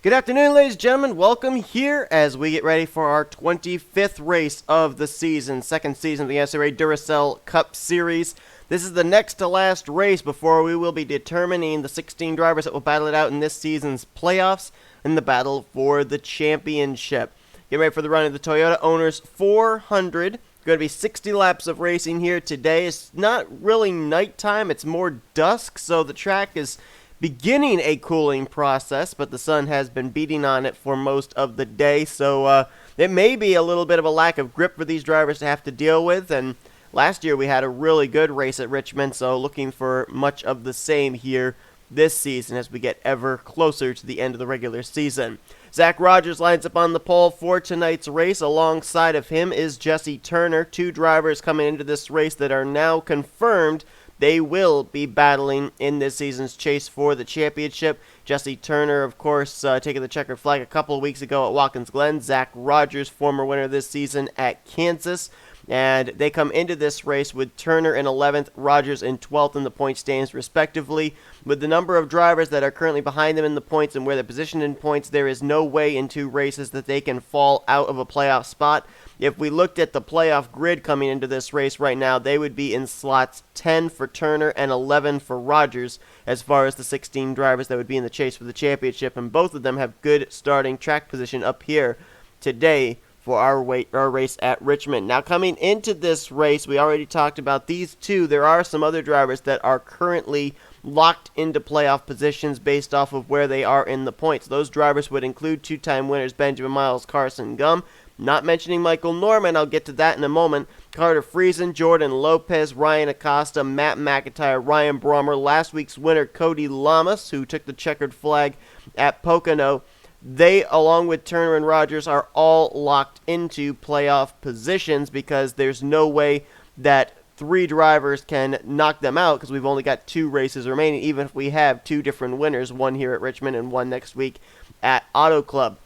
Good afternoon, ladies and gentlemen. Welcome here as we get ready for our 25th race of the season, second season of the NNSCRA Duracell Cup Series. This is the next to last race before we will be determining the 16 drivers that will battle it out in this season's playoffs in the battle for the championship. Get ready for the run of the Toyota Owners 400. Going to be 60 laps of racing here today. It's not really nighttime, it's more dusk, so the track is beginning a cooling process, but the sun has been beating on it for most of the day, so it may be a little bit of a lack of grip for these drivers to have to deal with. And last year we had a really good race at Richmond, so looking for much of the same here this season as we get ever closer to the end of the regular season. Zach Rogers lines up on the pole for tonight's race. Alongside of him is Jesse Turner, two drivers coming into this race that are now confirmed they will be battling in this season's chase for the championship. Jesse Turner, of course, taking the checkered flag a couple of weeks ago at Watkins Glen. Zach Rogers, former winner this season at Kansas. And they come into this race with Turner in 11th, Rogers in 12th in the point standings, respectively. With the number of drivers that are currently behind them in the points and where they're positioned in points, there is no way in two races that they can fall out of a playoff spot. If we looked at the playoff grid coming into this race right now, they would be in slots 10 for Turner and 11 for Rogers as far as the 16 drivers that would be in the chase for the championship. And both of them have good starting track position up here today for our race at Richmond. Now, coming into this race, we already talked about these two. There are some other drivers that are currently locked into playoff positions based off of where they are in the points. Those drivers would include two-time winners Benjamin Miles, Carson Gum. Not mentioning Michael Norman, I'll get to that in a moment. Carter Friesen, Jordan Lopez, Ryan Acosta, Matt McIntyre, Ryan Brommer, last week's winner Cody Lamas, who took the checkered flag at Pocono. They, along with Turner and Rogers, are all locked into playoff positions because there's no way that three drivers can knock them out because we've only got two races remaining, even if we have two different winners, one here at Richmond and one next week at Auto Club.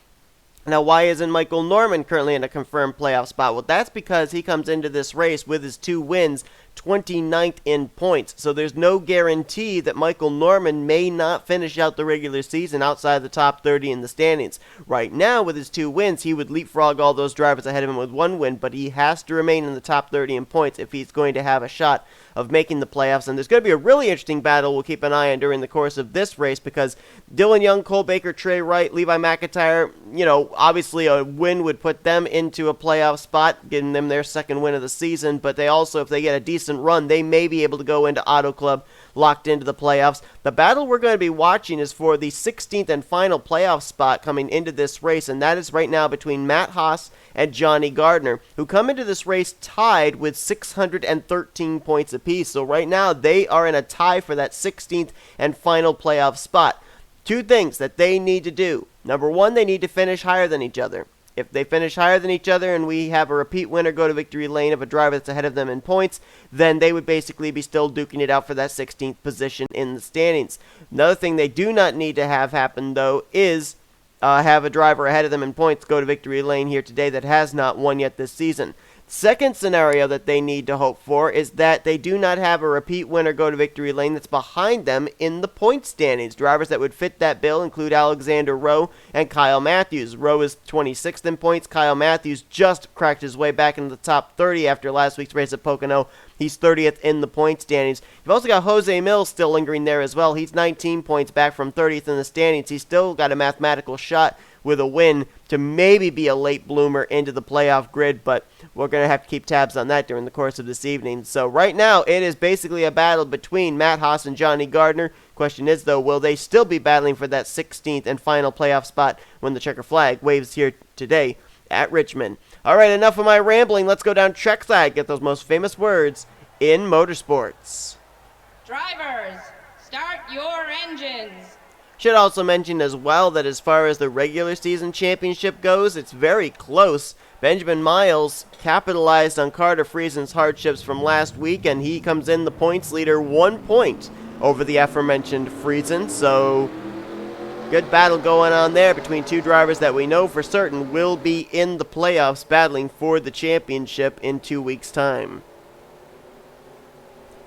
Now, why isn't Michael Norman currently in a confirmed playoff spot? Well, that's because he comes into this race with his two wins, 29th in points. So there's no guarantee that Michael Norman may not finish out the regular season outside the top 30 in the standings. Right now, with his two wins, he would leapfrog all those drivers ahead of him with one win, but he has to remain in the top 30 in points if he's going to have a shot of making the playoffs. And there's going to be a really interesting battle we'll keep an eye on during the course of this race because Dylan Young, Cole Baker, Trey Wright, Levi McIntyre, obviously a win would put them into a playoff spot, giving them their second win of the season, but they also, if they get a decent run, they may be able to go into Auto Club locked into the playoffs. The battle we're going to be watching is for the 16th and final playoff spot coming into this race, and that is right now between Matt Haas and Johnny Gardner, who come into this race tied with 613 points apiece. So right now they are in a tie for that 16th and final playoff spot. Two things that they need to do. Number one, they need to finish higher than each other. If they finish higher than each other and we have a repeat winner go to victory lane of a driver that's ahead of them in points, then they would basically be still duking it out for that 16th position in the standings. Another thing they do not need to have happen, though, is have a driver ahead of them in points go to victory lane here today that has not won yet this season. Second scenario that they need to hope for is that they do not have a repeat winner go to victory lane that's behind them in the point standings. Drivers that would fit that bill include Alexander Rowe and Kyle Matthews. Rowe is 26th in points. Kyle Matthews just cracked his way back into the top 30 after last week's race at Pocono. He's 30th in the point standings. You've also got Jose Mills still lingering there as well. He's 19 points back from 30th in the standings. He's still got a mathematical shot with a win to maybe be a late bloomer into the playoff grid, but we're going to have to keep tabs on that during the course of this evening. So right now, it is basically a battle between Matt Haas and Johnny Gardner. Question is, though, will they still be battling for that 16th and final playoff spot when the checker flag waves here today at Richmond? All right, enough of my rambling. Let's go down trackside, get those most famous words in motorsports. Drivers, start your engines. Should also mention as well that as far as the regular season championship goes, it's very close. Benjamin Miles capitalized on Carter Friesen's hardships from last week, and he comes in the points leader 1 point over the aforementioned Friesen. So, good battle going on there between two drivers that we know for certain will be in the playoffs battling for the championship in 2 weeks' time.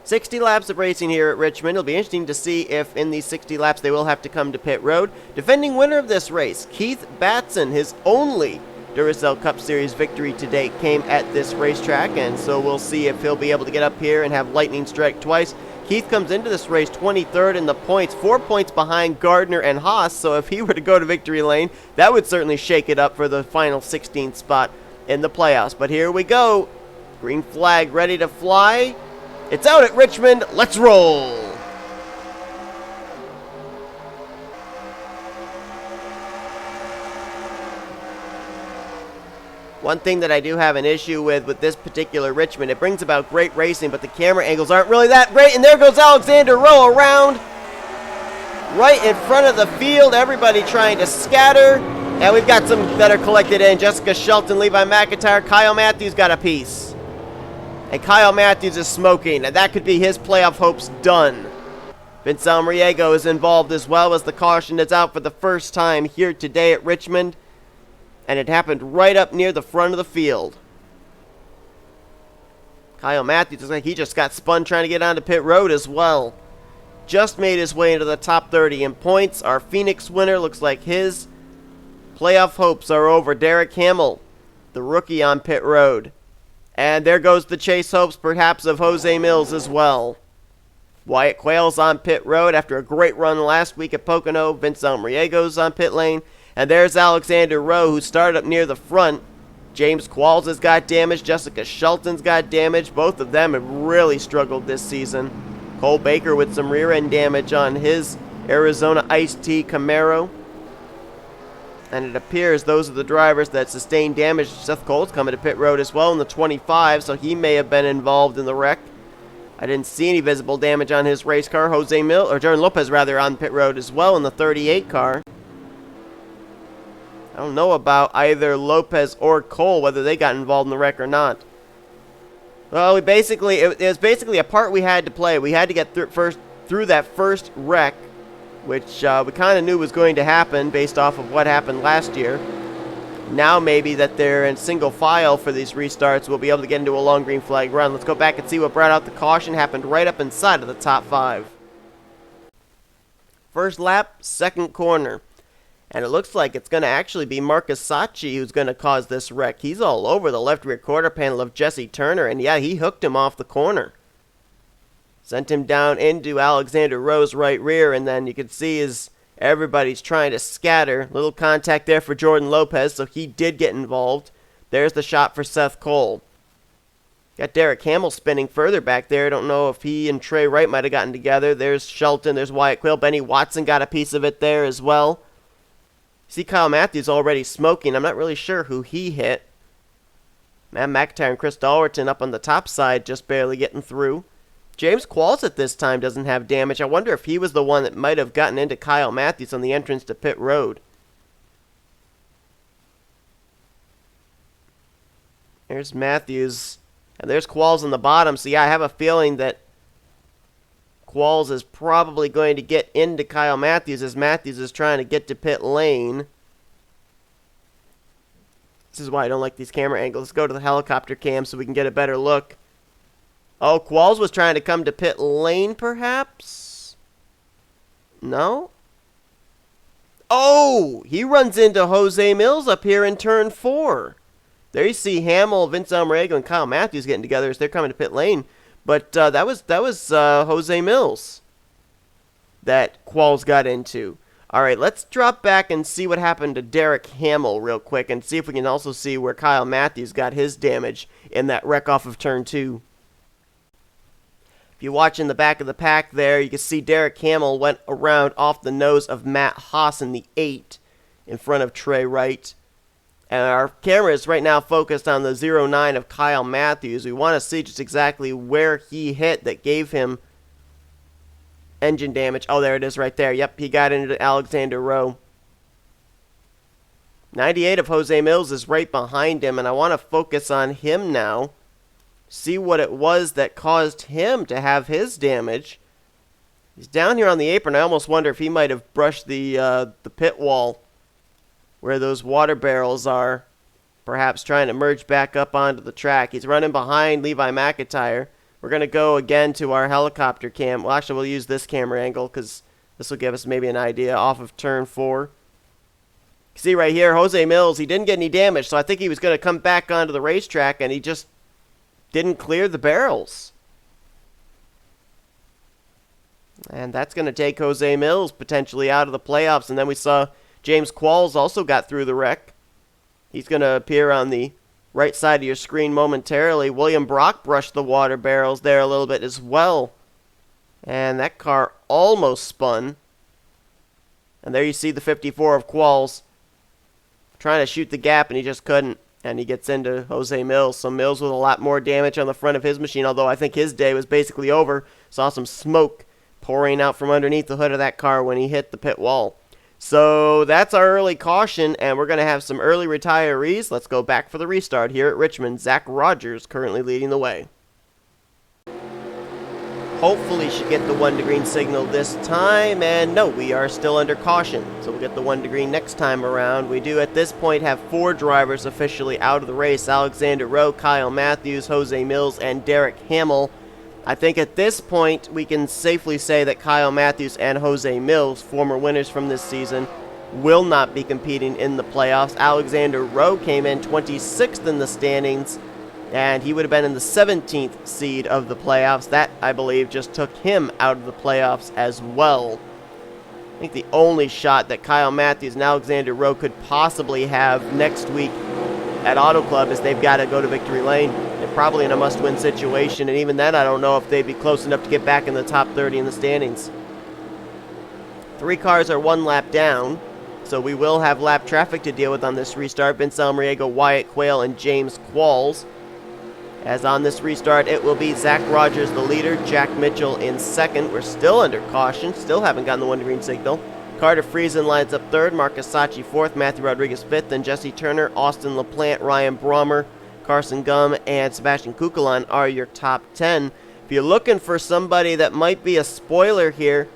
60 laps of racing here at Richmond. It'll be interesting to see if in these 60 laps they will have to come to pit road. Defending winner of this race, Keith Batson, his only Duracell Cup Series victory to date came at this racetrack, and so we'll see if he'll be able to get up here and have lightning strike twice. Keith comes into this race 23rd in the points, 4 points behind Gardner and Haas, so if he were to go to victory lane, that would certainly shake it up for the final 16th spot in the playoffs. But here we go. Green flag ready to fly. It's out at Richmond. Let's roll. One thing that I do have an issue with this particular Richmond, it brings about great racing, but the camera angles aren't really that great. And there goes Alexander Rowe around right in front of the field. Everybody trying to scatter. And we've got some that are collected in. Jessica Shelton, Levi McIntyre, Kyle Matthews got a piece. And Kyle Matthews is smoking, and that could be his playoff hopes done. Vince Almriego is involved as well as the caution is out for the first time here today at Richmond. And it happened right up near the front of the field. Kyle Matthews looks like he just got spun trying to get onto pit road as well. Just made his way into the top 30 in points. Our Phoenix winner looks like his playoff hopes are over. Derek Hamill, the rookie on pit road. And there goes the chase hopes, perhaps, of Jose Mills as well. Wyatt Quayle's on pit road after a great run last week at Pocono. Vince Almriego's on pit lane. And there's Alexander Rowe, who started up near the front. James Qualls has got damage. Jessica Shelton's got damage. Both of them have really struggled this season. Cole Baker with some rear end damage on his Arizona Iced Tea Camaro. And it appears those are the drivers that sustained damage. Seth Cole's coming to pit road as well in the 25, so he may have been involved in the wreck. I didn't see any visible damage on his race car. Jordan Lopez rather on pit road as well in the 38 car. I don't know about either Lopez or Cole, whether they got involved in the wreck or not. Well, it was basically a part we had to play. We had to get through that first wreck, which we kind of knew was going to happen based off of what happened last year. Now maybe that they're in single file for these restarts, we'll be able to get into a long green flag run. Let's go back and see what brought out the caution. Happened right up inside of the top 5. First lap, second corner. And it looks like it's going to actually be Marcus Sacchi who's going to cause this wreck. He's all over the left rear quarter panel of Jesse Turner, and yeah, he hooked him off the corner. Sent him down into Alexander Rowe's right rear, and then you can see as everybody's trying to scatter. Little contact there for Jordan Lopez, so he did get involved. There's the shot for Seth Cole. Got Derek Hamill spinning further back there. I don't know if he and Trey Wright might have gotten together. There's Shelton, there's Wyatt Quayle. Benny Watson got a piece of it there as well. See Kyle Matthews already smoking. I'm not really sure who he hit. Matt McIntyre and Chris Dalwerton up on the top side, just barely getting through. James Qualls at this time doesn't have damage. I wonder if he was the one that might have gotten into Kyle Matthews on the entrance to pit road. There's Matthews. And there's Qualls on the bottom. So yeah, I have a feeling that Qualls is probably going to get into Kyle Matthews as Matthews is trying to get to pit lane. This is why I don't like these camera angles. Let's go to the helicopter cam so we can get a better look. Oh, Qualls was trying to come to pit lane, perhaps? No? Oh, he runs into Jose Mills up here in turn 4. There you see Hamill, Vince Almriego, and Kyle Matthews getting together as they're coming to pit lane. But that was Jose Mills that Qualls got into. All right, let's drop back and see what happened to Derek Hamill real quick and see if we can also see where Kyle Matthews got his damage in that wreck off of turn 2. If you watch in the back of the pack there, you can see Derek Hamill went around off the nose of Matt Haas in the 8 in front of Trey Wright. And our camera is right now focused on the 09 of Kyle Matthews. We want to see just exactly where he hit that gave him engine damage. Oh, there it is right there. Yep, he got into Alexander Rowe. 98 of Jose Mills is right behind him, and I want to focus on him now. See what it was that caused him to have his damage. He's down here on the apron. I almost wonder if he might have brushed the pit wall where those water barrels are, perhaps trying to merge back up onto the track. He's running behind Levi McIntyre. We're going to go again to our helicopter cam. Well, actually, we'll use this camera angle because this will give us maybe an idea off of turn 4. See right here, Jose Mills, he didn't get any damage, so I think he was going to come back onto the racetrack, and he just didn't clear the barrels. And that's going to take Jose Mills potentially out of the playoffs. And then we saw James Qualls also got through the wreck. He's going to appear on the right side of your screen momentarily. William Brock brushed the water barrels there a little bit as well. And that car almost spun. And there you see the 54 of Qualls trying to shoot the gap, and he just couldn't. And he gets into Jose Mills. So Mills with a lot more damage on the front of his machine, although I think his day was basically over. Saw some smoke pouring out from underneath the hood of that car when he hit the pit wall. So that's our early caution, and we're going to have some early retirees. Let's go back for the restart here at Richmond. Zach Rogers currently leading the way. Hopefully should get the 1 to green signal this time, and no, we are still under caution. So we'll get the 1 to green next time around. We do at this point have 4 drivers officially out of the race. Alexander Rowe, Kyle Matthews, Jose Mills, and Derek Hamill. I think at this point we can safely say that Kyle Matthews and Jose Mills, former winners from this season, will not be competing in the playoffs. Alexander Rowe came in 26th in the standings, and he would have been in the 17th seed of the playoffs. That, I believe, just took him out of the playoffs as well. I think the only shot that Kyle Matthews and Alexander Rowe could possibly have next week at Auto Club is they've got to go to victory lane. They're probably in a must-win situation, and even then I don't know if they'd be close enough to get back in the top 30 in the standings. 3 cars are 1 lap down, so we will have lap traffic to deal with on this restart. Vince Almariego, Wyatt Quayle, and James Qualls. As on this restart, it will be Zach Rogers the leader, Jack Mitchell in second. We're still under caution, still haven't gotten the 1 to green signal. Carter Friesen lines up third, Marcus Sachi fourth, Matthew Rodriguez fifth, and Jesse Turner, Austin LaPlante, Ryan Brommer, Carson Gumm, and Sebastian Kukulon are your top 10. If you're looking for somebody that might be a spoiler here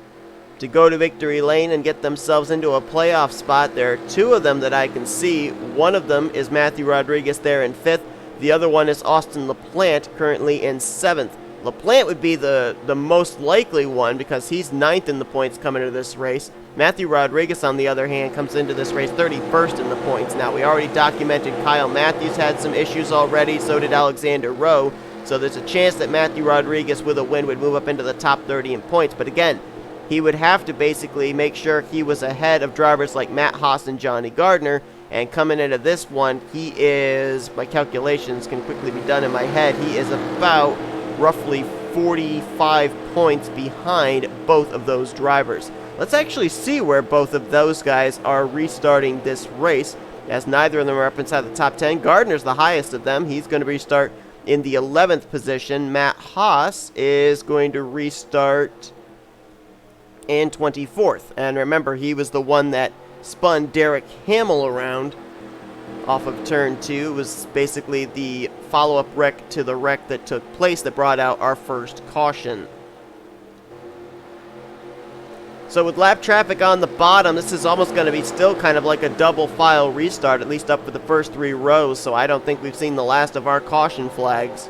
to go to victory lane and get themselves into a playoff spot, there are 2 of them that I can see. One of them is Matthew Rodriguez there in 5th. The other one is Austin LaPlante, currently in 7th. LaPlante would be the most likely one because he's 9th in the points coming into this race. Matthew Rodriguez, on the other hand, comes into this race 31st in the points. Now, we already documented Kyle Matthews had some issues already, so did Alexander Rowe. So there's a chance that Matthew Rodriguez with a win would move up into the top 30 in points. But again, he would have to basically make sure he was ahead of drivers like Matt Haas and Johnny Gardner. And coming into this one, he is, my calculations can quickly be done in my head, he is about roughly 45 points behind both of those drivers. Let's actually see where both of those guys are restarting this race, as neither of them are up inside the top 10. Gardner's the highest of them. He's going to restart in the 11th position. Matt Haas is going to restart in 24th. And remember, he was the one that spun Derek Hamill around off of turn 2. It was basically the follow-up wreck to the wreck that took place that brought out our first caution. So with lap traffic on the bottom, this is almost going to be still kind of like a double file restart, at least up for the first 3 rows, so I don't think we've seen the last of our caution flags.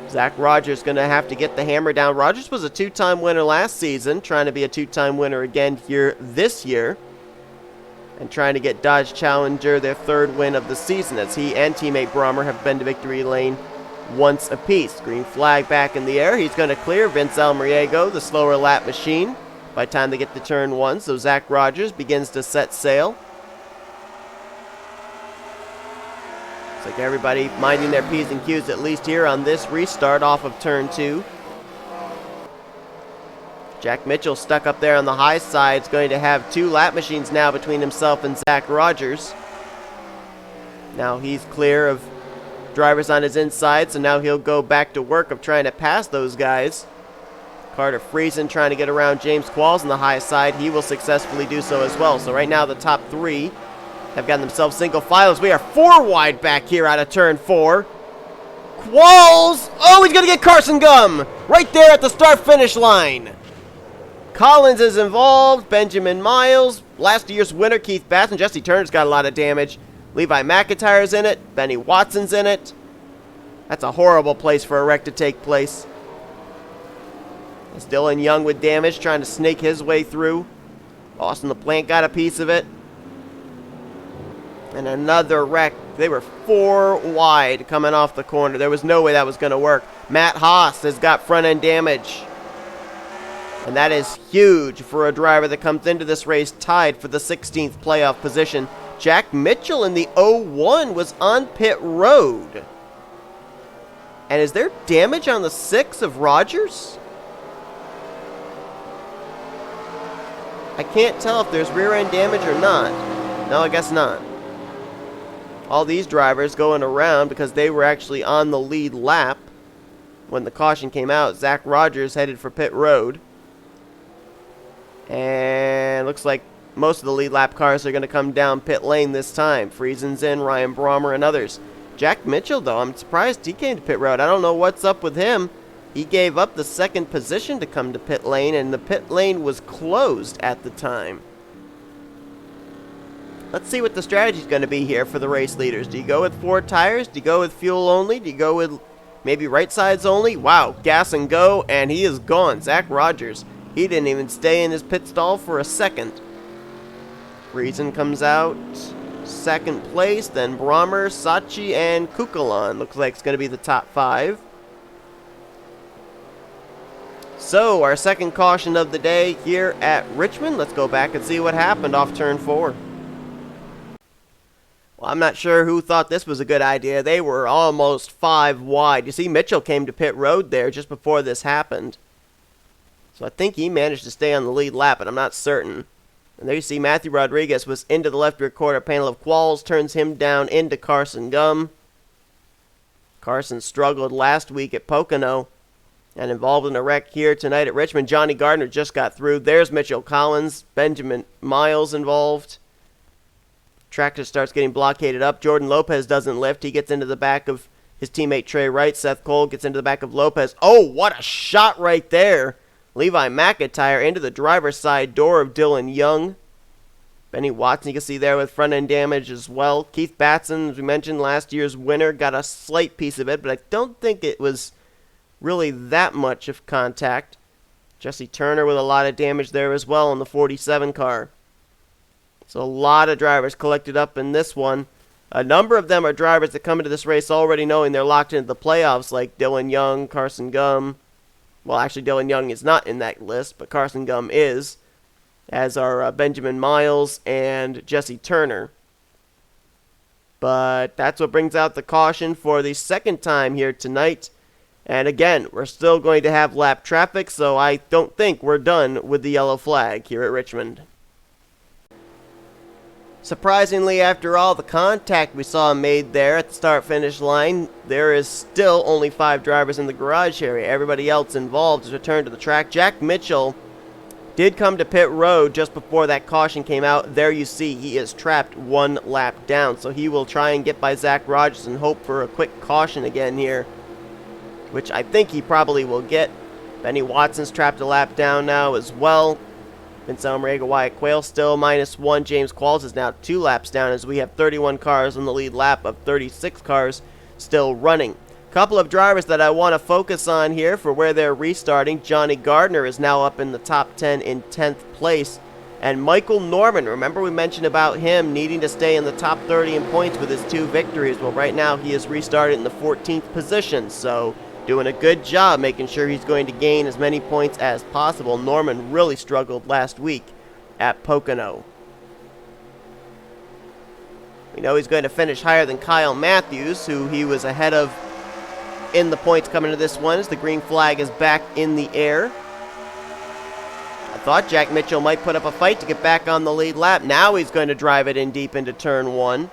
Zach Rogers going to have to get the hammer down. Rogers was a 2-time winner last season, trying to be a 2-time winner again here this year, and trying to get Dodge Challenger their 3rd win of the season, as he and teammate Brommer have been to victory lane once apiece. Green flag back in the air. He's going to clear Vince Almariego, the slower lap machine, by the time they get to turn 1. So Zach Rogers begins to set sail. Looks like everybody minding their P's and Q's at least here on this restart off of turn 2. Jack Mitchell stuck up there on the high side. Is going to have 2 lap machines now between himself and Zach Rogers. Now he's clear of drivers on his inside, so now he'll go back to work of trying to pass those guys. Carter Friesen trying to get around James Qualls on the high side. He will successfully do so as well. So right now the top 3 have gotten themselves single files. We are 4 wide back here out of turn 4. Qualls! Oh, he's going to get Carson Gumm right there at the start-finish line. Collins is involved, Benjamin Miles, last year's winner Keith Bass, and Jesse Turner's got a lot of damage. Levi McIntyre's in it, Benny Watson's in it. That's a horrible place for a wreck to take place. It's Dylan Young with damage, trying to snake his way through. Austin LaPlante got a piece of it. And another wreck. They were 4 wide coming off the corner. There was no way that was going to work. Matt Haas has got front-end damage. And that is huge for a driver that comes into this race tied for the 16th playoff position. Jack Mitchell in the 01 was on pit road. And is there damage on the 6 of Rogers? I can't tell if there's rear-end damage or not. No, I guess not. All these drivers going around because they were actually on the lead lap when the caution came out. Zach Rogers headed for pit road. And looks like most of the lead lap cars are going to come down pit lane this time. Friesen's in, Ryan Brommer, and others. Jack Mitchell, though, I'm surprised he came to pit road. I don't know what's up with him. He gave up the 2nd position to come to pit lane, and the pit lane was closed at the time. Let's see what the strategy is going to be here for the race leaders. Do you go with 4 tires? Do you go with fuel only? Do you go with maybe right sides only? Wow, gas and go, and he is gone. Zach Rogers, he didn't even stay in his pit stall for a second. Friesen comes out, 2nd place, then Brommer, Sachi, and Kukulon. Looks like it's going to be the top 5. So, our 2nd caution of the day here at Richmond. Let's go back and see what happened off turn 4. Well, I'm not sure who thought this was a good idea. They were almost 5 wide. You see, Mitchell came to pit road there just before this happened. So I think he managed to stay on the lead lap, but I'm not certain. And there you see Matthew Rodriguez was into the left rear quarter panel of quals, turns him down into Carson Gum. Carson struggled last week at Pocono and involved in a wreck here tonight at Richmond. Johnny Gardner just got through. There's Mitchell Collins, Benjamin Miles involved. Tractor starts getting blockaded up. Jordan Lopez doesn't lift. He gets into the back of his teammate Trey Wright. Seth Cole gets into the back of Lopez. Oh, what a shot right there. Levi McIntyre into the driver's side door of Dylan Young. Benny Watson, you can see there with front-end damage as well. Keith Batson, as we mentioned, last year's winner, got a slight piece of it, but I don't think it was really that much of contact. Jesse Turner with a lot of damage there as well in the 47 car. So a lot of drivers collected up in this one. A number of them are drivers that come into this race already knowing they're locked into the playoffs, like Dylan Young, Carson Gum. Well, actually, Dylan Young is not in that list, but Carson Gum is, as are Benjamin Miles and Jesse Turner. But that's what brings out the caution for the 2nd time here tonight. And again, we're still going to have lap traffic, so I don't think we're done with the yellow flag here at Richmond. Surprisingly, after all the contact we saw made there at the start-finish line, there is still only 5 drivers in the garage area. Everybody else involved has returned to the track. Jack Mitchell did come to pit road just before that caution came out. There you see he is trapped 1 lap down, so he will try and get by Zach Rogers and hope for a quick caution again here, which I think he probably will get. Benny Watson's trapped a lap down now as well. Vince Elmrega, Wyatt Quayle still -1. James Qualls is now 2 laps down as we have 31 cars on the lead lap of 36 cars still running. Couple of drivers that I want to focus on here for where they're restarting. Johnny Gardner is now up in the top 10 in 10th place. And Michael Norman, remember we mentioned about him needing to stay in the top 30 in points with his 2 victories. Well, right now he is restarted in the 14th position, so doing a good job making sure he's going to gain as many points as possible. Norman really struggled last week at Pocono. We know he's going to finish higher than Kyle Matthews, who he was ahead of in the points coming to this one, as the green flag is back in the air. I thought Jack Mitchell might put up a fight to get back on the lead lap. Now he's going to drive it in deep into turn 1.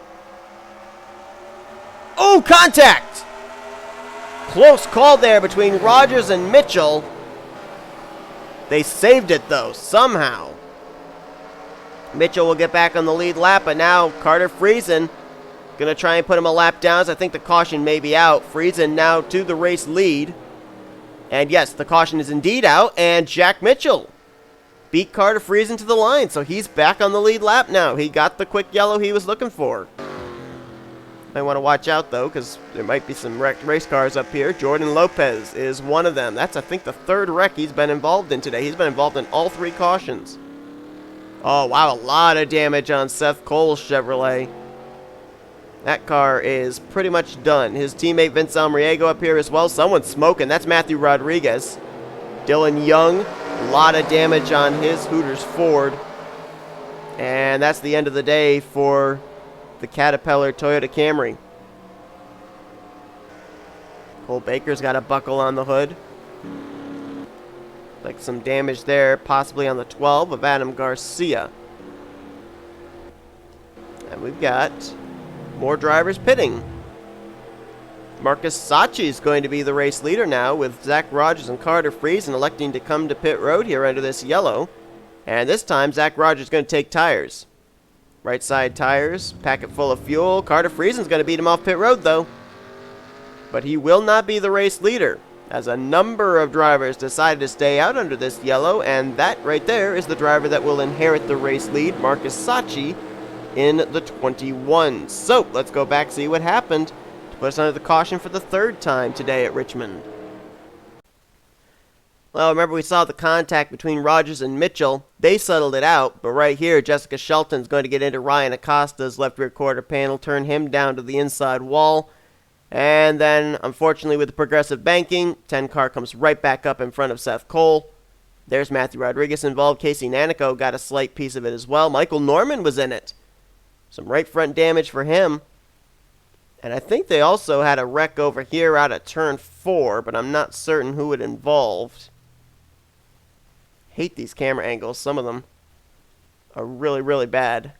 Oh, contact! Close call there between Rogers and Mitchell. They saved it, though, somehow. Mitchell will get back on the lead lap, but now Carter Friesen going to try and put him a lap down, as I think the caution may be out. Friesen now to the race lead. And yes, the caution is indeed out, and Jack Mitchell beat Carter Friesen to the line, so he's back on the lead lap now. He got the quick yellow he was looking for. Might want to watch out, though, because there might be some wrecked race cars up here. Jordan Lopez is one of them. That's, I think, the third wreck he's been involved in today. He's been involved in all 3 cautions. Oh, wow, a lot of damage on Seth Cole's Chevrolet. That car is pretty much done. His teammate Vince Almriego up here as well. Someone's smoking. That's Matthew Rodriguez. Dylan Young, a lot of damage on his Hooters Ford. And that's the end of the day for the Caterpillar Toyota Camry. Cole Baker's got a buckle on the hood. Like some damage there, possibly on the 12 of Adam Garcia. And we've got more drivers pitting. Marcus Sachi is going to be the race leader now, with Zach Rogers and Carter Friesen electing to come to pit road here under this yellow. And this time, Zach Rogers is going to take tires. Right side tires, packet full of fuel. Carter Friesen's going to beat him off pit road, though. But he will not be the race leader, as a number of drivers decided to stay out under this yellow, and that right there is the driver that will inherit the race lead, Marcus Sachi, in the 21. So, let's go back, see what happened to put us under the caution for the 3rd time today at Richmond. Well, remember we saw the contact between Rogers and Mitchell. They settled it out, but right here, Jessica Shelton's going to get into Ryan Acosta's left rear quarter panel, turn him down to the inside wall. And then, unfortunately, with the progressive banking, 10 car comes right back up in front of Seth Cole. There's Matthew Rodriguez involved. Casey Nanico got a slight piece of it as well. Michael Norman was in it. Some right front damage for him. And I think they also had a wreck over here out of turn 4, but I'm not certain who it involved. Hate these camera angles. Some of them are really, really bad.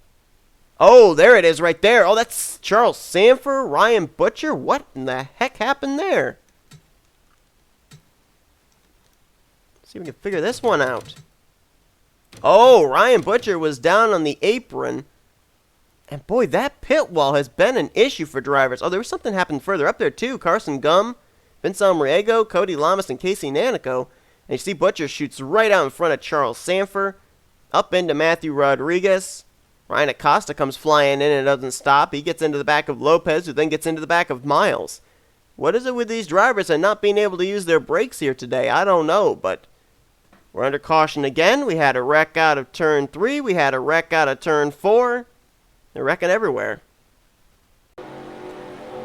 Oh, there it is right there. Oh, that's Charles Sanford, Ryan Butcher. What in the heck happened there? Let's see if we can figure this one out. Oh, Ryan Butcher was down on the apron. And boy, that pit wall has been an issue for drivers. Oh, there was something happened further up there too. Carson Gum, Vince Almriego, Cody Lamas, and Casey Nanico. And you see Butcher shoots right out in front of Charles Sanford. Up into Matthew Rodriguez. Ryan Acosta comes flying in and doesn't stop. He gets into the back of Lopez, who then gets into the back of Miles. What is it with these drivers and not being able to use their brakes here today? I don't know, but we're under caution again. We had a wreck out of turn 3. We had a wreck out of turn 4. They're wrecking everywhere.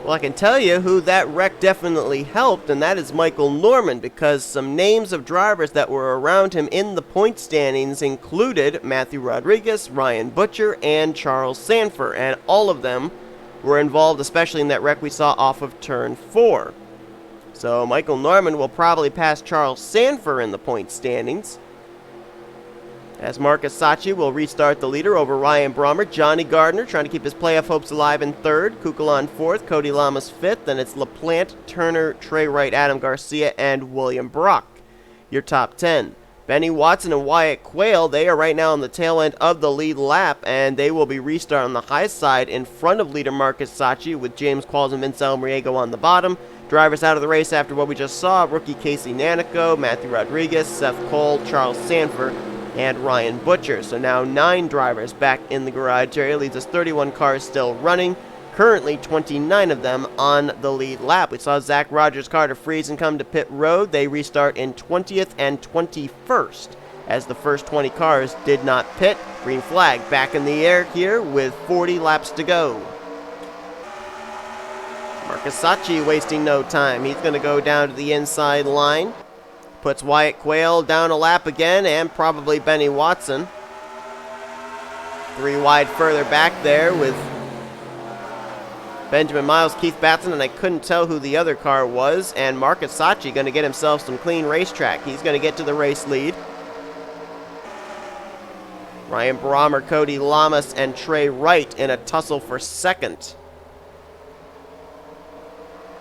Well, I can tell you who that wreck definitely helped, and that is Michael Norman, because some names of drivers that were around him in the point standings included Matthew Rodriguez, Ryan Butcher, and Charles Sanford, and all of them were involved, especially in that wreck we saw off of turn 4. So Michael Norman will probably pass Charles Sanford in the point standings, as Marcus Sachi will restart the leader over Ryan Brommer. Johnny Gardner trying to keep his playoff hopes alive in 3rd. Kukulon 4th. Cody Lamas 5th. Then it's LaPlante, Turner, Trey Wright, Adam Garcia, and William Brock. Your top 10. Benny Watson and Wyatt Quayle, they are right now on the tail end of the lead lap, and they will be restarting on the high side in front of leader Marcus Sachi, with James Qualls and Vince Almriego on the bottom. Drivers out of the race after what we just saw: rookie Casey Nanico, Matthew Rodriguez, Seth Cole, Charles Sanford, and Ryan Butcher. So now 9 drivers back in the garage area. Leaves us 31 cars still running. Currently 29 of them on the lead lap. We saw Zach Rogers, Carter Friesen come to pit road. They restart in 20th and 21st, as the first 20 cars did not pit. Green flag back in the air here with 40 laps to go. Marcus Sachi wasting no time. He's going to go down to the inside line. Puts Wyatt Quayle down a lap again, and probably Benny Watson. 3 wide further back there with Benjamin Miles, Keith Batson, and I couldn't tell who the other car was. And Marcus Sachi going to get himself some clean racetrack. He's going to get to the race lead. Ryan Brommer, Cody Lamas, and Trey Wright in a tussle for 2nd.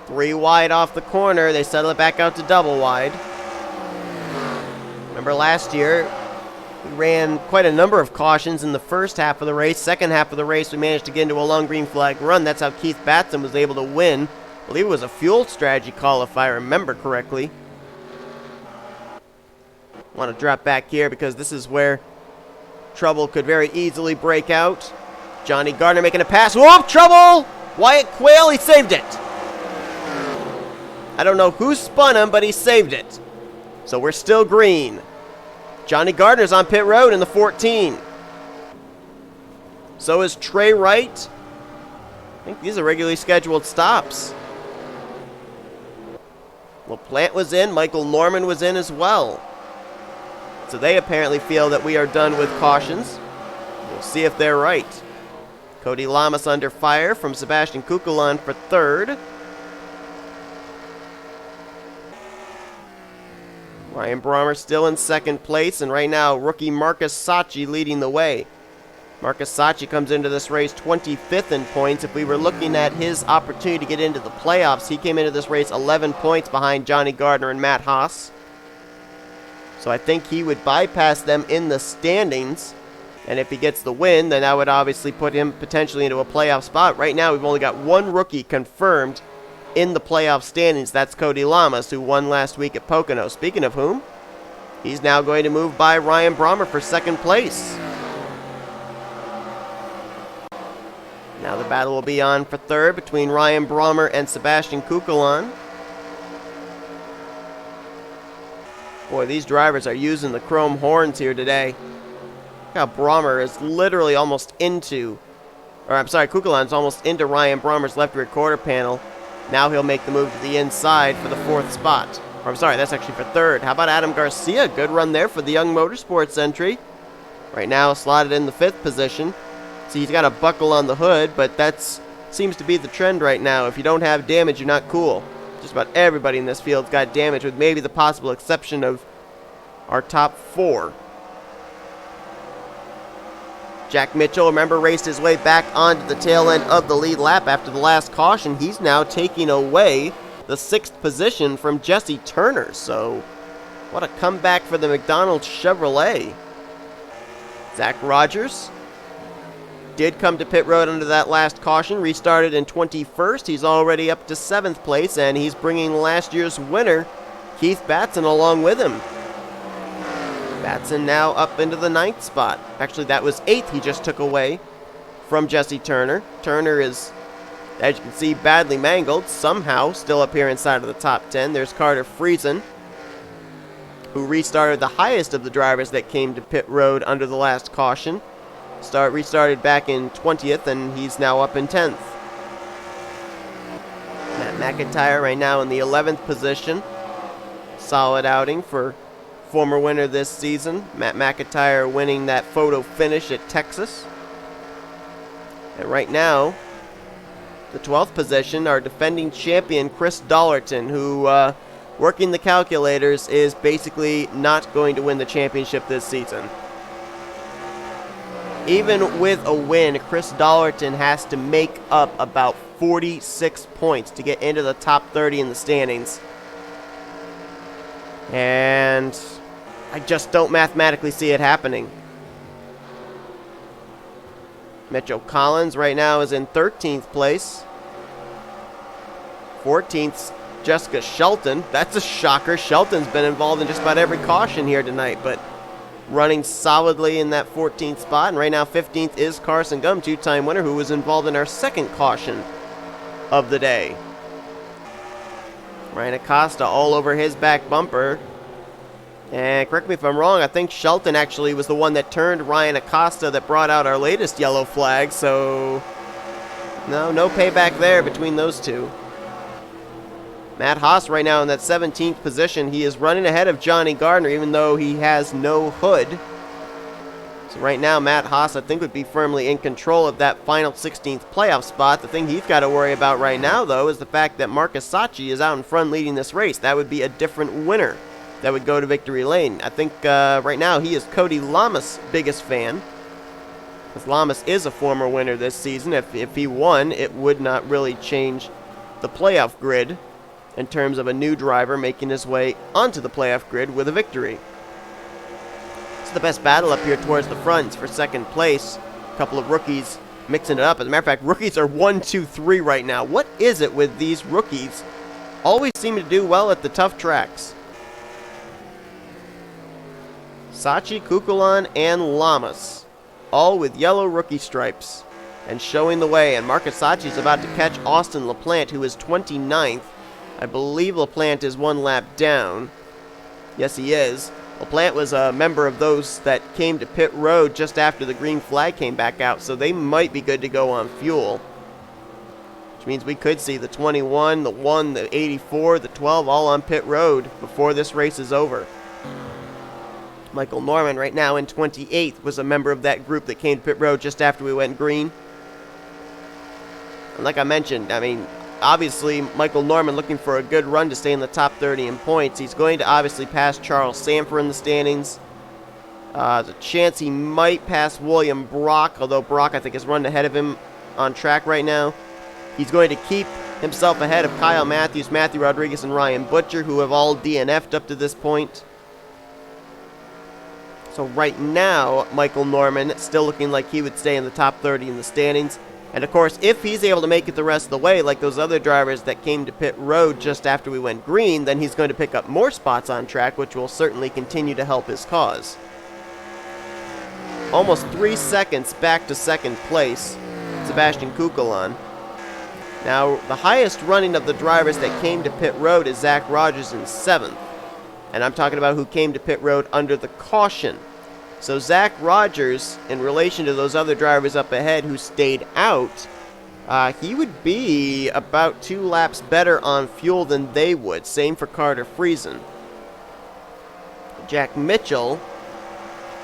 3 wide off the corner. They settle it back out to double wide. Remember last year, we ran quite a number of cautions in the first half of the race. Second half of the race, we managed to get into a long green flag run. That's how Keith Batson was able to win. I believe it was a fuel strategy call, if I remember correctly. Want to drop back here because this is where trouble could very easily break out. Johnny Gardner making a pass. Whoop! Trouble! Wyatt Quayle, he saved it. I don't know who spun him, but he saved it. So we're still green. Johnny Gardner's on pit road in the 14. So is Trey Wright. I think these are regularly scheduled stops. LaPlante was in. Michael Norman was in as well. So they apparently feel that we are done with cautions. We'll see if they're right. Cody Lamas under fire from Sebastian Kukulon for third. Ryan Brommer still in second place, and right now rookie Marcus Sacchi leading the way. Marcus Sacchi comes into this race 25th in points. If we were looking at his opportunity to get into the playoffs, he came into this race 11 points behind Johnny Gardner and Matt Haas. So I think he would bypass them in the standings. And if he gets the win, then that would obviously put him potentially into a playoff spot. Right now, we've only got one rookie confirmed in the playoff standings. That's Cody Lamas, who won last week at Pocono. Speaking of whom, he's now going to move by Ryan Brommer for second place. Now the battle will be on for third between Ryan Brommer and Sebastian Kukulon. Boy, these drivers are using the chrome horns here today. Look how Brommer is literally almost into, Kukulon's almost into Ryan Brommer's left rear quarter panel. Now he'll make the move to the inside for the fourth spot. Or I'm sorry, that's actually for third. How about Adam Garcia? Good run there for the Young Motorsports entry. Right now slotted in the fifth position. See, he's got a buckle on the hood, but that seems to be the trend right now. If you don't have damage, you're not cool. Just about everybody in this field's got damage, with maybe the possible exception of our top four. Jack Mitchell, remember, raced his way back onto the tail end of the lead lap after the last caution. He's now taking away the sixth position from Jesse Turner. So, what a comeback for the McDonald's Chevrolet. Zach Rogers did come to pit road under that last caution, restarted in 21st. He's already up to 7th place, and he's bringing last year's winner, Keith Batson, along with him. Batson now up into the 9th spot. Actually, that was 8th he just took away from Jesse Turner. Turner is, as you can see, badly mangled. Somehow still up here inside of the top 10. There's Carter Friesen, who restarted the highest of the drivers that came to pit road under the last caution. Restarted back in 20th, and he's now up in 10th. Matt McIntyre right now in the 11th position. Solid outing for former winner this season. Matt McIntyre winning that photo finish at Texas. And right now, the 12th position, our defending champion Chris Dollerton, who, working the calculators, is basically not going to win the championship this season. Even with a win, Chris Dollerton has to make up about 46 points to get into the top 30 in the standings. And I just don't mathematically see it happening. Mitchell Collins right now is in 13th place. 14th, Jessica Shelton. That's a shocker. Shelton's been involved in just about every caution here tonight, but running solidly in that 14th spot. And right now 15th is Carson Gum, two-time winner, who was involved in our second caution of the day. Ryan Acosta all over his back bumper. And correct me if I'm wrong, I think Shelton actually was the one that turned Ryan Acosta that brought out our latest yellow flag. So no payback there between those two. Matt Haas right now in that 17th position. He is running ahead of Johnny Gardner, even though he has no hood. So right now, Matt Haas, I think, would be firmly in control of that final 16th playoff spot. The thing he's got to worry about right now, though, is the fact that Marcus Sacchi is out in front leading this race. That would be a different winner that would go to victory lane. I think right now he is Cody Lamas' biggest fan, because Lamas is a former winner this season. If he won, it would not really change the playoff grid in terms of a new driver making his way onto the playoff grid with a victory. It's the best battle up here towards the front for second place. A couple of rookies mixing it up. As a matter of fact, rookies are 1, 2, 3 right now. What is it with these rookies? Always seem to do well at the tough tracks. Sacchi, Kukulon, and Lamas, all with yellow rookie stripes. and showing the way. And Marcus Sachi's about to catch Austin LaPlante, who is 29th. I believe LaPlante is 1 lap down. Yes, he is. LaPlante was a member of those that came to pit road just after the green flag came back out, so they might be good to go on fuel. Which means we could see the 21, the 1, the 84, the 12 all on pit road before this race is over. Michael Norman right now in 28th was a member of that group that came to pit road just after we went green. And like I mentioned, I mean, obviously Michael Norman looking for a good run to stay in the top 30 in points. He's going to obviously pass Charles Sanford in the standings. There's a chance he might pass William Brock, although Brock I think is running ahead of him on track right now. He's going to keep himself ahead of Kyle Matthews, Matthew Rodriguez, and Ryan Butcher, who have all DNF'd up to this point. So right now, Michael Norman still looking like he would stay in the top 30 in the standings. And of course, if he's able to make it the rest of the way, like those other drivers that came to pit road just after we went green, then he's going to pick up more spots on track, which will certainly continue to help his cause. Almost 3 seconds back to second place, Sebastian Kukulon. Now, the highest running of the drivers that came to pit road is Zach Rogers in 7th. And I'm talking about who came to pit road under the caution. So Zach Rogers, in relation to those other drivers up ahead who stayed out, he would be about 2 laps better on fuel than they would. Same for Carter Friesen. Jack Mitchell,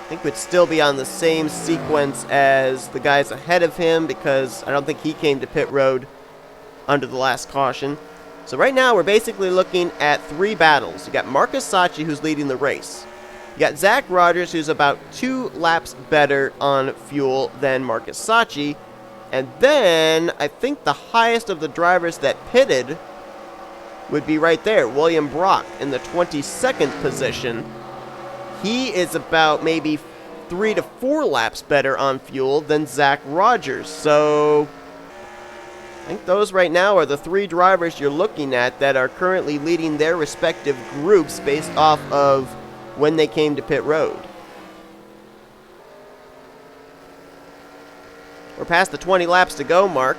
I think, would still be on the same sequence as the guys ahead of him because I don't think he came to pit road under the last caution. So right now we're basically looking at 3 battles. You got Marcus Sachi, who's leading the race. You got Zach Rogers, who's about 2 laps better on fuel than Marcus Sachi. And then I think the highest of the drivers that pitted would be right there, William Brock in the 22nd position. He is about maybe 3 to 4 laps better on fuel than Zach Rogers. So I think those right now are the 3 drivers you're looking at that are currently leading their respective groups based off of when they came to pit road. We're past the 20 laps to go mark.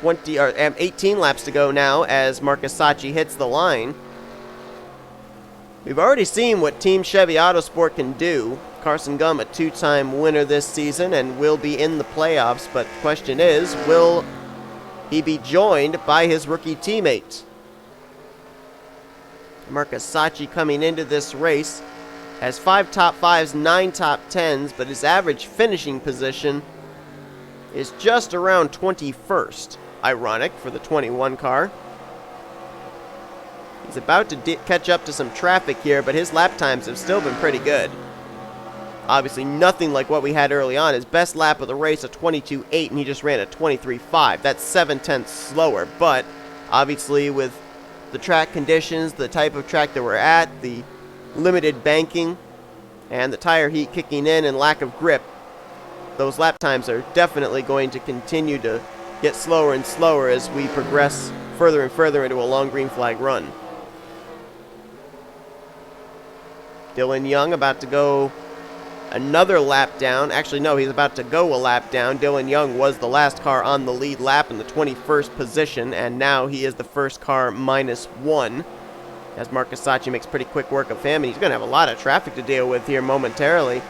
18 laps to go now as Marcus Sachi hits the line. We've already seen what Team Chevy Autosport can do. Carson Gum, a 2-time winner this season and will be in the playoffs, but the question is, will he be joined by his rookie teammate? Marcus Sachi coming into this race has 5 top 5s, 9 top 10s, but his average finishing position is just around 21st. Ironic for the 21 car. He's about to catch up to some traffic here, but his lap times have still been pretty good. Obviously nothing like what we had early on. His best lap of the race, a 22.8, and he just ran a 23.5. That's 7/10 slower, but obviously with the track conditions, the type of track that we're at, the limited banking, and the tire heat kicking in and lack of grip, those lap times are definitely going to continue to get slower and slower as we progress further and further into a long green flag run. Dylan Young about to go another lap down. Actually, no, he's about to go a lap down. Dylan Young was the last car on the lead lap in the 21st position, and now he is the first car -1, as Marcus Sachi makes pretty quick work of him, and he's going to have a lot of traffic to deal with here momentarily.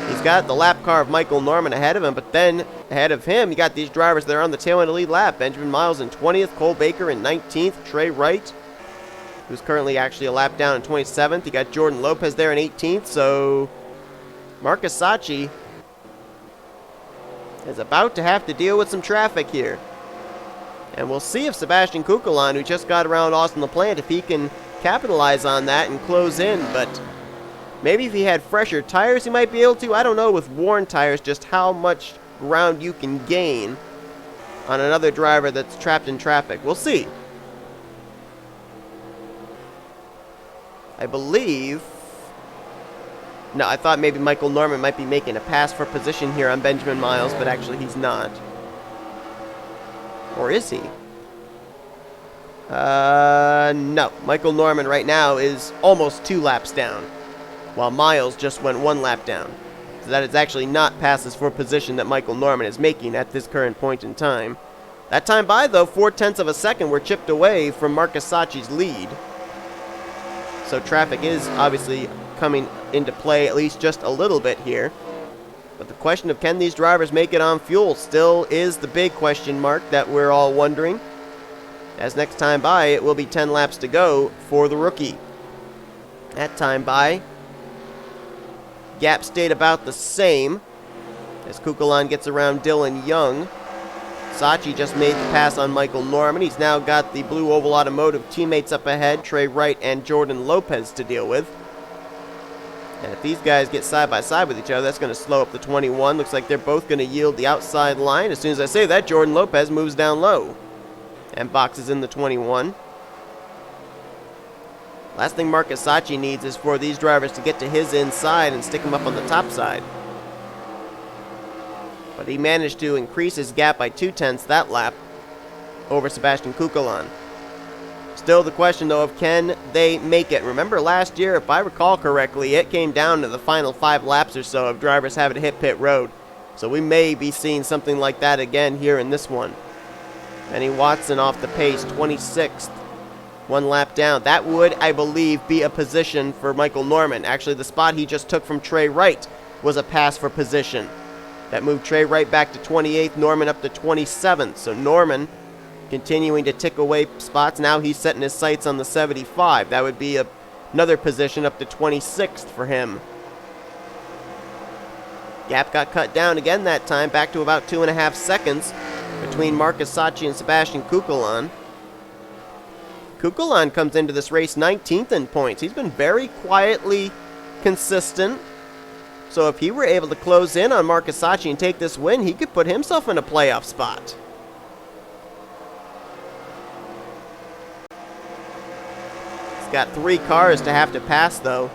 He's got the lap car of Michael Norman ahead of him, but then ahead of him, you got these drivers that are on the tail end of the lead lap. Benjamin Miles in 20th, Cole Baker in 19th, Trey Wright, who's currently actually a lap down in 27th. You got Jordan Lopez there in 18th, so Marcus Sachi is about to have to deal with some traffic here. And we'll see if Sebastian Kukulon, who just got around Austin LaPlante, if he can capitalize on that and close in. But maybe if he had fresher tires, he might be able to. I don't know with worn tires just how much ground you can gain on another driver that's trapped in traffic. We'll see. I believe... No, I thought maybe Michael Norman might be making a pass for position here on Benjamin Miles, but actually he's not. Or is he? No. Michael Norman right now is almost 2 laps down, while Miles just went 1 lap down. So that is actually not passes for position that Michael Norman is making at this current point in time. That time by, though, 0.4 of a second were chipped away from Marcus Sacchi's lead. So traffic is obviously coming into play at least just a little bit here. But the question of can these drivers make it on fuel still is the big question mark that we're all wondering. As next time by, it will be 10 laps to go for the rookie. That time by, gap stayed about the same as Kukulon gets around Dylan Young. Sacchi just made the pass on Michael Norman. He's now got the Blue Oval Automotive teammates up ahead, Trey Wright and Jordan Lopez, to deal with. And if these guys get side by side with each other, that's going to slow up the 21. Looks like they're both going to yield the outside line. As soon as I say that, Jordan Lopez moves down low and boxes in the 21. Last thing Marcus Sacchi needs is for these drivers to get to his inside and stick him up on the top side. But he managed to increase his gap by 0.2 that lap over Sebastian Kukulon. Still the question, though, of can they make it? Remember last year, if I recall correctly, it came down to the final 5 laps or so of drivers having to hit pit road. So we may be seeing something like that again here in this one. Benny Watson off the pace, 26th. 1 lap down. That would, I believe, be a position for Michael Norman. Actually, the spot he just took from Trey Wright was a pass for position. That moved Trey Wright back to 28th, Norman up to 27th. So Norman continuing to tick away spots. Now he's setting his sights on the 75. That would be another position up to 26th for him. Gap got cut down again that time, back to about 2.5 seconds between Marcus Sacchi and Sebastian Kukulon. Kukulon comes into this race 19th in points. He's been very quietly consistent. So if he were able to close in on Marcus Sacchi and take this win, he could put himself in a playoff spot. He's got 3 cars to have to pass, though.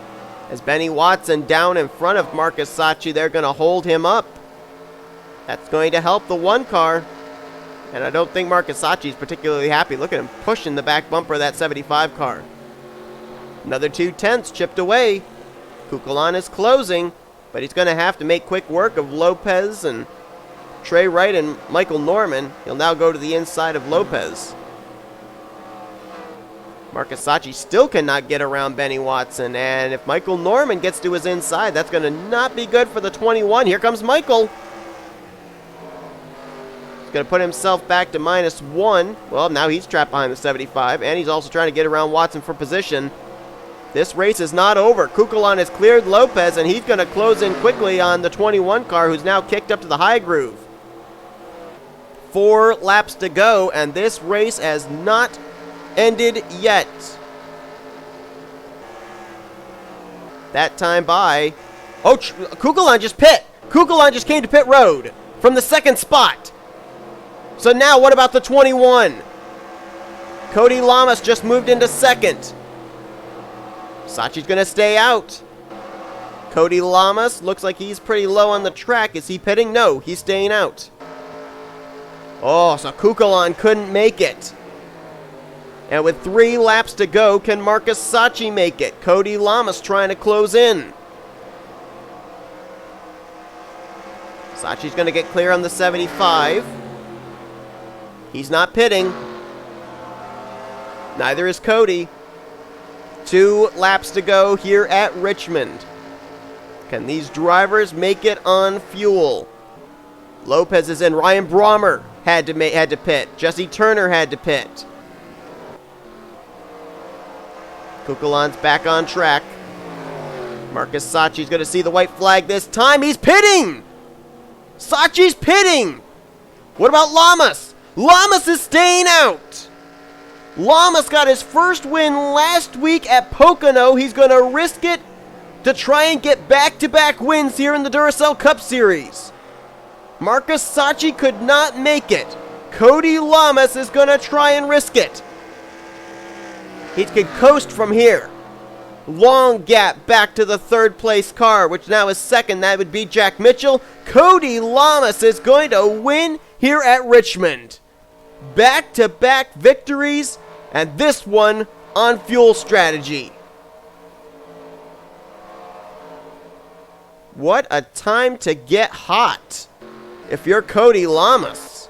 As Benny Watson down in front of Marcus Sacchi, they're going to hold him up. That's going to help the 1 car. And I don't think Marcus Sacchi is particularly happy. Look at him pushing the back bumper of that 75 car. Another 0.2 chipped away. Kukulon is closing, but he's going to have to make quick work of Lopez and Trey Wright and Michael Norman. He'll now go to the inside of Lopez. Marcus Sacchi still cannot get around Benny Watson, and if Michael Norman gets to his inside, that's going to not be good for the 21. Here comes Michael. He's going to put himself back to -1. Well, now he's trapped behind the 75, and he's also trying to get around Watson for position. This race is not over. Kukulon has cleared Lopez, and he's going to close in quickly on the 21 car, who's now kicked up to the high groove. 4 laps to go, and this race has not ended yet. That time by... Oh, Kukulon just pit. Kukulon just came to pit road from the 2nd spot. So now what about the 21? Cody Lamas just moved into 2nd. Sacchi's going to stay out. Cody Lamas looks like he's pretty low on the track. Is he pitting? No, he's staying out. Oh, so Kukulon couldn't make it. And with 3 laps to go, can Marcus Sacchi make it? Cody Lamas trying to close in. Sacchi's going to get clear on the 75. He's not pitting. Neither is Cody. 2 laps to go here at Richmond. Can these drivers make it on fuel? Lopez is in. Ryan Brommer had to pit. Jesse Turner had to pit. Kukulon's back on track. Marcus Sacchi's going to see the white flag this time. He's pitting! Sacchi's pitting! What about Lamas? Lamas is staying out! Lamas got his first win last week at Pocono. He's going to risk it to try and get back-to-back wins here in the Duracell Cup Series. Marcus Sacchi could not make it. Cody Lamas is going to try and risk it. He could coast from here. Long gap back to the 3rd place car, which now is 2nd. That would be Jack Mitchell. Cody Lamas is going to win here at Richmond. Back-to-back victories, and this one on fuel strategy. What a time to get hot if you're Cody Lamas.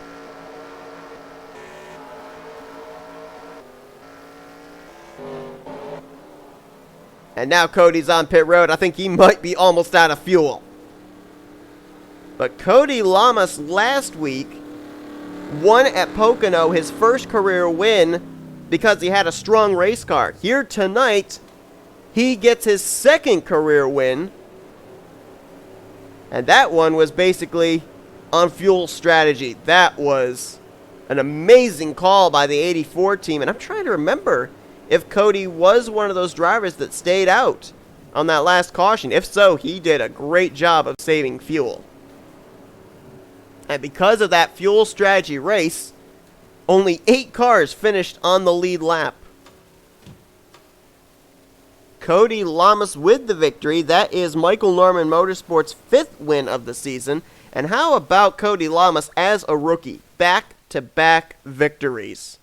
And now Cody's on pit road. I think he might be almost out of fuel. But Cody Lamas last week won at Pocono, his first career win, because he had a strong race car. Here tonight, he gets his second career win. And that one was basically on fuel strategy. That was an amazing call by the 84 team. And I'm trying to remember if Cody was one of those drivers that stayed out on that last caution. If so, he did a great job of saving fuel. And because of that fuel strategy race, only 8 cars finished on the lead lap. Cody Lamas with the victory. That is Michael Norman Motorsports' 5th win of the season. And how about Cody Lamas as a rookie? Back-to-back victories.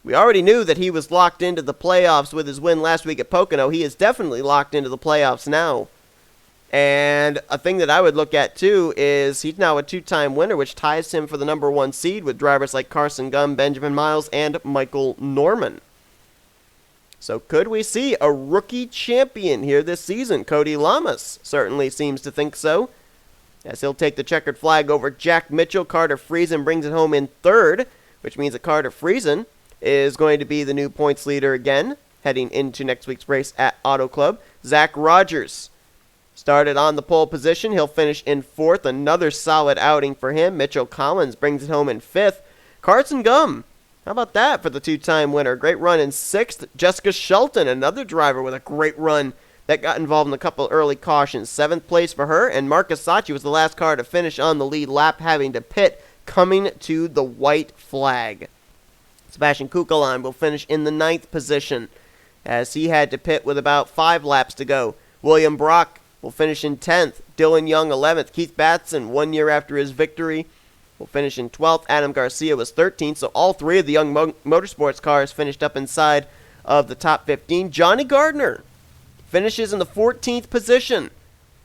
We already knew that he was locked into the playoffs with his win last week at Pocono. He is definitely locked into the playoffs now. And a thing that I would look at, too, is he's now a 2-time winner, which ties him for the number 1 seed with drivers like Carson Gum, Benjamin Miles, and Michael Norman. So could we see a rookie champion here this season? Cody Lamas certainly seems to think so, as he'll take the checkered flag over Jack Mitchell. Carter Friesen brings it home in 3rd, which means that Carter Friesen is going to be the new points leader again, heading into next week's race at Auto Club. Zach Rogers started on the pole position. He'll finish in 4th. Another solid outing for him. Mitchell Collins brings it home in 5th. Carson Gum, how about that for the 2-time winner? Great run in 6th. Jessica Shelton, another driver with a great run that got involved in a couple early cautions. 7th place for her. And Marcus Sachi was the last car to finish on the lead lap, having to pit coming to the white flag. Sebastian Kukelan will finish in the 9th position, as he had to pit with about 5 laps to go. William Brock will finish in 10th. Dylan Young, 11th. Keith Batson, 1 year after his victory, will finish in 12th. Adam Garcia was 13th. So all 3 of the Young Motorsports cars finished up inside of the top 15. Johnny Gardner finishes in the 14th position.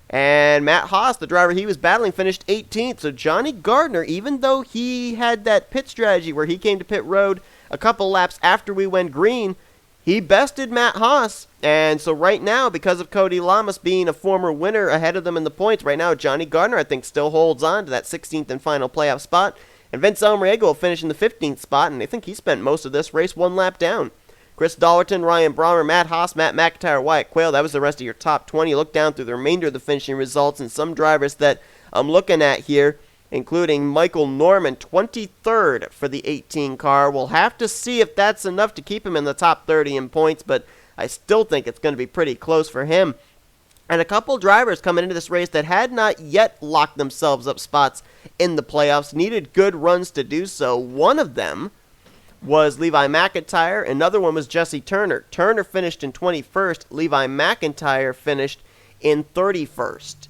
And Matt Haas, the driver he was battling, finished 18th. So Johnny Gardner, even though he had that pit strategy where he came to pit road a couple laps after we went green, he bested Matt Haas. And so right now, because of Cody Lamas being a former winner ahead of them in the points, right now Johnny Gardner, I think, still holds on to that 16th and final playoff spot. And Vince Almriego will finish in the 15th spot, and I think he spent most of this race 1 lap down. Chris Dollerton, Ryan Brommer, Matt Haas, Matt McIntyre, Wyatt Quayle, that was the rest of your top 20. Look down through the remainder of the finishing results, and some drivers that I'm looking at here, including Michael Norman, 23rd for the 18 car. We'll have to see if that's enough to keep him in the top 30 in points, but I still think it's going to be pretty close for him. And a couple drivers coming into this race that had not yet locked themselves up spots in the playoffs, needed good runs to do so. One of them was Levi McIntyre. Another one was Jesse Turner. Turner finished in 21st. Levi McIntyre finished in 31st.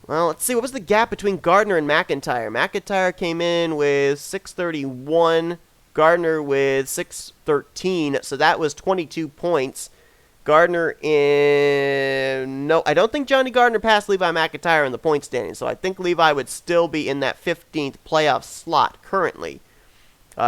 Well, let's see. What was the gap between Gardner and McIntyre? McIntyre came in with 631. Gardner with 613. So that was 22 points. Gardner in... No, I don't think Johnny Gardner passed Levi McIntyre in the point standing. So I think Levi would still be in that 15th playoff slot currently.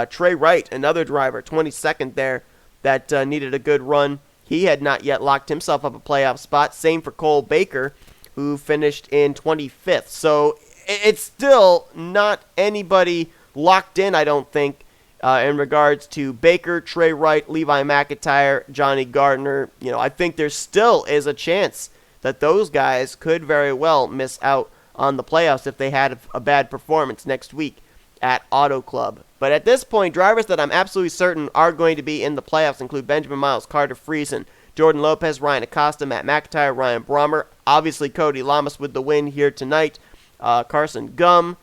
Trey Wright, another driver, 22nd there, that needed a good run. He had not yet locked himself up a playoff spot. Same for Cole Baker, who finished in 25th. So it's still not anybody locked in, I don't think, in regards to Baker, Trey Wright, Levi McIntyre, Johnny Gardner. You know, I think there still is a chance that those guys could very well miss out on the playoffs if they had a bad performance next week at Auto Club. But at this point, drivers that I'm absolutely certain are going to be in the playoffs include Benjamin Miles, Carter Friesen, Jordan Lopez, Ryan Acosta, Matt McIntyre, Ryan Brommer, obviously Cody Lamas with the win here tonight, Carson Gum,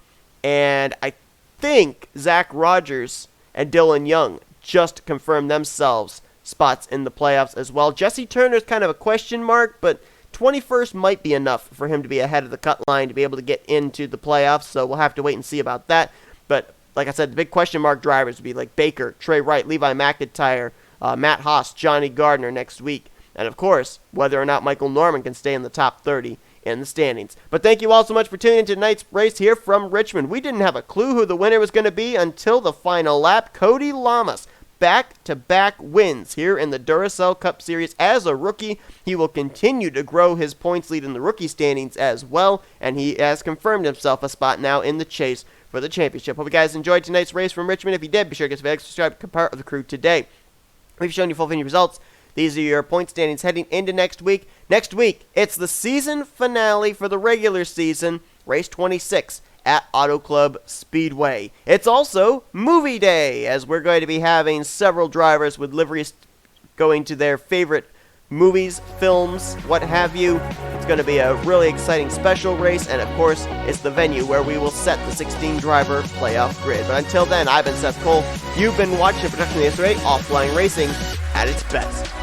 and I think Zach Rogers and Dylan Young just confirmed themselves spots in the playoffs as well. Jesse Turner's kind of a question mark, but 21st might be enough for him to be ahead of the cut line to be able to get into the playoffs, so we'll have to wait and see about that. But like I said, the big question mark drivers would be like Baker, Trey Wright, Levi McIntyre, Matt Haas, Johnny Gardner next week. And of course, whether or not Michael Norman can stay in the top 30 in the standings. But thank you all so much for tuning in to tonight's race here from Richmond. We didn't have a clue who the winner was going to be until the final lap. Cody Lamas, back-to-back wins here in the Duracell Cup Series as a rookie. He will continue to grow his points lead in the rookie standings as well, and he has confirmed himself a spot now in the chase for the championship. Hope you guys enjoyed tonight's race from Richmond. If you did, be sure to subscribe to become part of the crew today. We've shown you full venue results. These are your point standings heading into next week. Next week, it's the season finale for the regular season, race 26 at Auto Club Speedway. It's also movie day, as we're going to be having several drivers with liveries going to their favorite movies, films, what have you. It's going to be a really exciting special race, and of course, it's the venue where we will set the 16-driver playoff grid. But until then, I've been Seth Cole. You've been watching a production of the NNSCRA Offline Racing at its best.